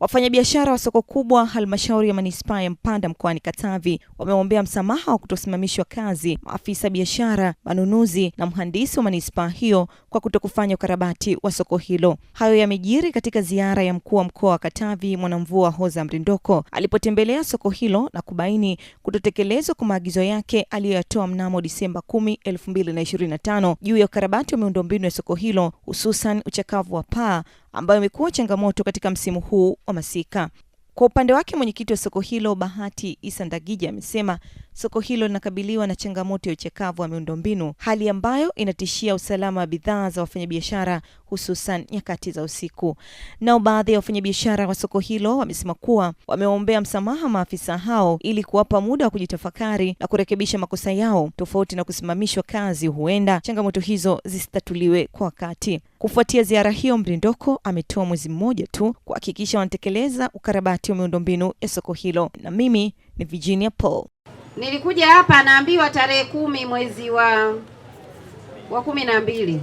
Wafanyabiashara wa soko kubwa halmashauri ya manispaa ya Mpanda mkoani Katavi wameombea msamaha wa kutosimamishwa kazi maafisa biashara, manunuzi na mhandisi wa manispaa hiyo kwa kutokufanya ukarabati wa soko hilo. Hayo yamejiri katika ziara ya mkuu wa mkoa wa Katavi Mwanamvua Hoza Mrindoko alipotembelea soko hilo na kubaini kutotekelezwa kwa maagizo yake aliyoyatoa mnamo Disemba 10, 2025 juu ya ukarabati wa miundombinu ya soko hilo, hususan uchakavu wa paa ambayo imekuwa changamoto katika msimu huu wa masika. Kwa upande wake mwenyekiti wa soko hilo Bahati Isa Ndagija amesema soko hilo linakabiliwa na changamoto ya uchakavu wa miundombinu, hali ambayo inatishia usalama wa bidhaa za wafanyabiashara hususan nyakati za usiku. Nao baadhi ya wafanyabiashara wa soko hilo wamesema kuwa wameombea msamaha maafisa hao ili kuwapa muda wa kujitafakari na kurekebisha makosa yao, tofauti na kusimamishwa kazi huenda changamoto hizo zisitatuliwe kwa wakati. Kufuatia ziara hiyo, Mrindoko ametoa mwezi mmoja tu kuhakikisha wanatekeleza ukarabati wa miundombinu ya soko hilo. Na mimi ni Virginia Paul. Nilikuja hapa naambiwa tarehe 10 mwezi wa 12.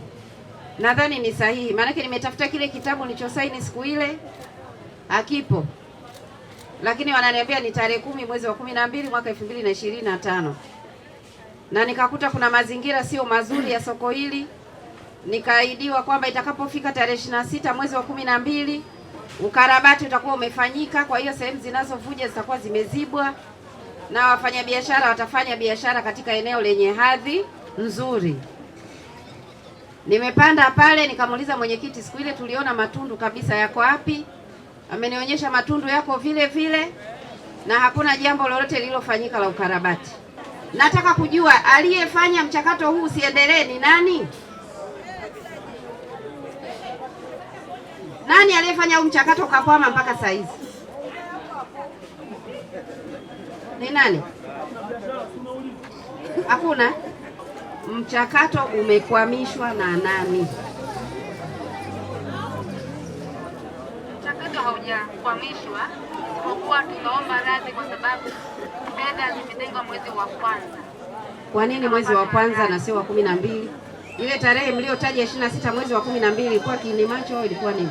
Nadhani ni sahihi, maana nimetafuta kile kitabu nilichosaini siku ile hakipo, lakini wananiambia ni tarehe 10 mwezi wa 12 mwaka 2025, na nikakuta kuna mazingira sio mazuri ya soko hili. Nikaahidiwa kwamba itakapofika tarehe 26 mwezi wa 12 ukarabati utakuwa umefanyika, kwa hiyo sehemu zinazovuja zitakuwa zimezibwa na wafanyabiashara watafanya biashara katika eneo lenye hadhi nzuri. Nimepanda pale nikamuuliza mwenyekiti, siku ile tuliona matundu kabisa, yako wapi? Amenionyesha matundu yako vile vile na hakuna jambo lolote lililofanyika la ukarabati. Nataka kujua aliyefanya mchakato huu usiendelee ni nani? Nani aliyefanya huu mchakato ukakwama mpaka saa hizi? Ni nani? Hakuna. Mchakato umekwamishwa na nani? Mchakato haujakwamishwa, kwa kuwa tunaomba radhi kwa sababu fedha zimetengwa mwezi wa kwanza. Kwa nini mwezi wa kwanza na sio wa 12? Ile tarehe mliotaja 26 mwezi wa 12 ilikuwa kiini macho au ilikuwa nini?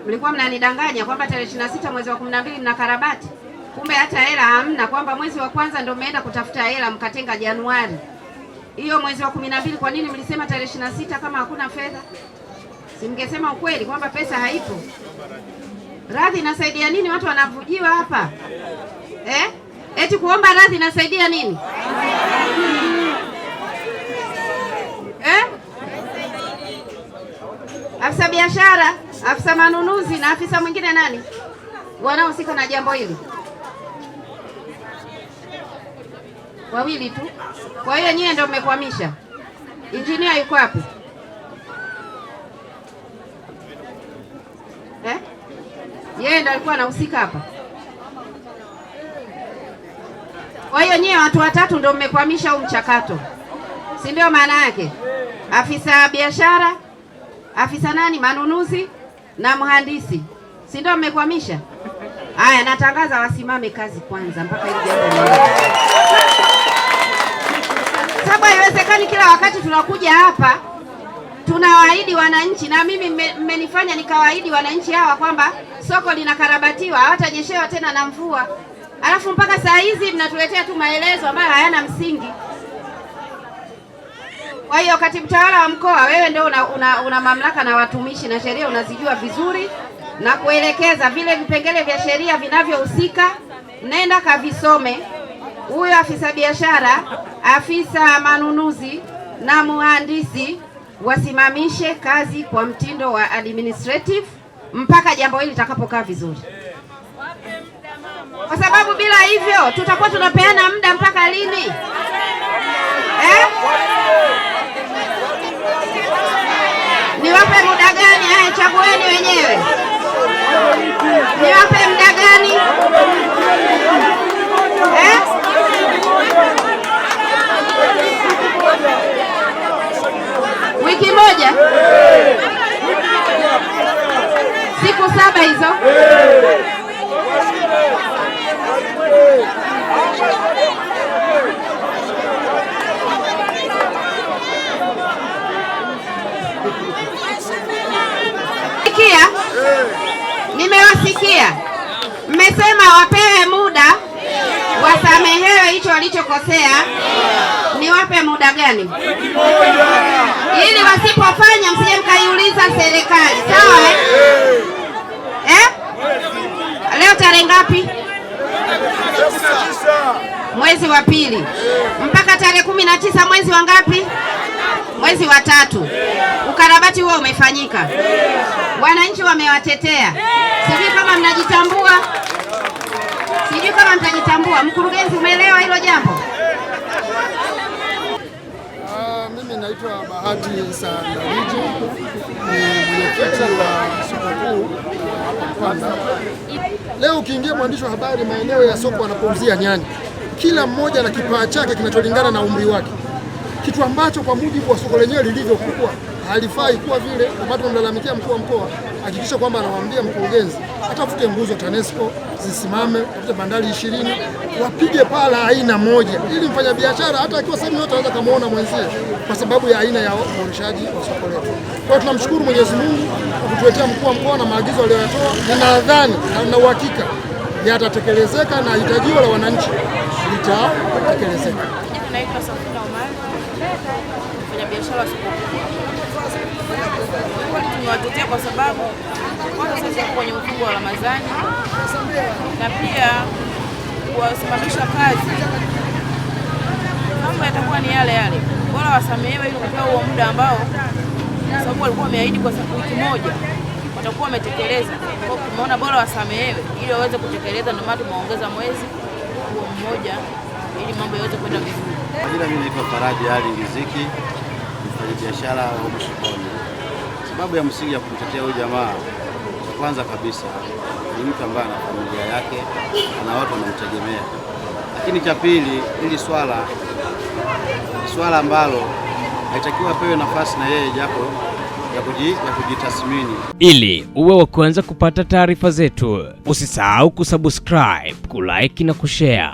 Mlikuwa mnanidanganya kwamba tarehe 26 mwezi wa 12 mna karabati. Kumbe hata hela hamna, kwamba mwezi wa kwanza ndio mmeenda kutafuta hela mkatenga Januari. Hiyo mwezi wa 12 kwa nini mlisema tarehe 26 kama hakuna fedha? Si mngesema ukweli kwamba pesa haipo? Radhi inasaidia nini? Watu wanavujiwa hapa. Eti kuomba radhi inasaidia nini? Afisa biashara, afisa manunuzi na afisa mwingine nani wanaohusika na jambo hili? Wawili tu. Kwa hiyo nyie ndio mmekwamisha. Injinia yuko wapi? Yeye ndio alikuwa anahusika hapa. Kwa hiyo nyie watu watatu ndio mmekwamisha huu mchakato, si ndio? Maana yake afisa biashara, afisa nani manunuzi na mhandisi, si ndio mmekwamisha? Haya, natangaza wasimame kazi kwanza mpaka hili jambo. Sababu haiwezekani kila wakati tunakuja hapa tunawaahidi wananchi, na mimi mmenifanya nikawaahidi wananchi hawa kwamba soko linakarabatiwa, hawatanyeshewa tena na mvua, alafu mpaka saa hizi mnatuletea tu maelezo ambayo hayana msingi. Kwa hiyo katibu tawala wa mkoa, wewe ndio una mamlaka na watumishi na sheria unazijua vizuri, na kuelekeza vile vipengele vya sheria vinavyohusika, nenda kavisome. Huyo afisa biashara, afisa manunuzi na mhandisi wasimamishe kazi kwa mtindo wa administrative mpaka jambo hili litakapokaa vizuri, kwa sababu bila hivyo tutakuwa tunapeana muda mpaka lini? Niwape muda gani? Haya, chagueni wenyewe. Niwape muda gani? Wiki moja? Siku 7 hizo? Nimewasikia mmesema wapewe muda wasamehewe hicho walichokosea. Niwape muda gani? Ili wasipofanya msije mkaiuliza serikali, sawa? Leo tarehe ngapi? Mwezi wa pili mpaka tarehe 19 mwezi wa ngapi? Mwezi wa 3. Ukarabati huo umefanyika, wananchi wamewatetea. Sijui kama mnajitambua, sijui kama mtajitambua. Mkurugenzi, umeelewa hilo jambo? Mimi naitwa Bahati Sandarije, ni mwenyekiti wa soko kuu Mpanda. Leo ukiingia mwandishi wa habari maeneo ya soko wanapouzia nyanya, kila mmoja na kipaa chake kinacholingana na umri wake, kitu ambacho kwa mujibu wa soko lenyewe lilivyokuwa halifai kuwa vile. Watu wamlalamikia mkuu wa mkoa, hakikisha kwamba anawaambia mkurugenzi atafute nguzo TANESCO zisimame, atafute bandari 20 wapige pala aina moja, ili mfanyabiashara hata akiwa sehemu yote anaweza kumuona mwenzie, kwa sababu ya aina ya uboreshaji wa soko letu. Kwa hiyo tunamshukuru Mwenyezi Mungu kwa kutuletea mkuu wa mkoa na maagizo aliyoyatoa. Ninadhani na uhakika yatatekelezeka na hitajio la wananchi litatekelezeka. Naitwa Safina Omar, mfanyabiashara wa soko kubwa. Tumewatetea kwa sababu kwanza sasa kwenye mfungo wa Ramadhani na pia kuwasimamisha kazi, mambo yatakuwa ni yale yale. Bora wasamehewe ili kupewa huo muda ambao sababu walikuwa wameahidi kwa wiki moja watakuwa wametekeleza. Kwa hiyo tumeona bora wasamehewe ili waweze kutekeleza, ndio maana tumeongeza mwezi huo mmoja ili mambo yaweze kwenda vizuri. Majina mimi naitwa Faraji Ali Riziki, mfanyabiashara wa sokoni. Sababu ya msingi ya kumtetea huyu jamaa, kwanza kabisa ni mtu ambaye ana familia yake, ana watu wanamtegemea. Lakini cha pili, hili swala ambalo haitakiwa pewe nafasi na yeye japo ya kujitathmini. Ili uwe wa kwanza kupata taarifa zetu, usisahau kusubscribe, kulike na kushare.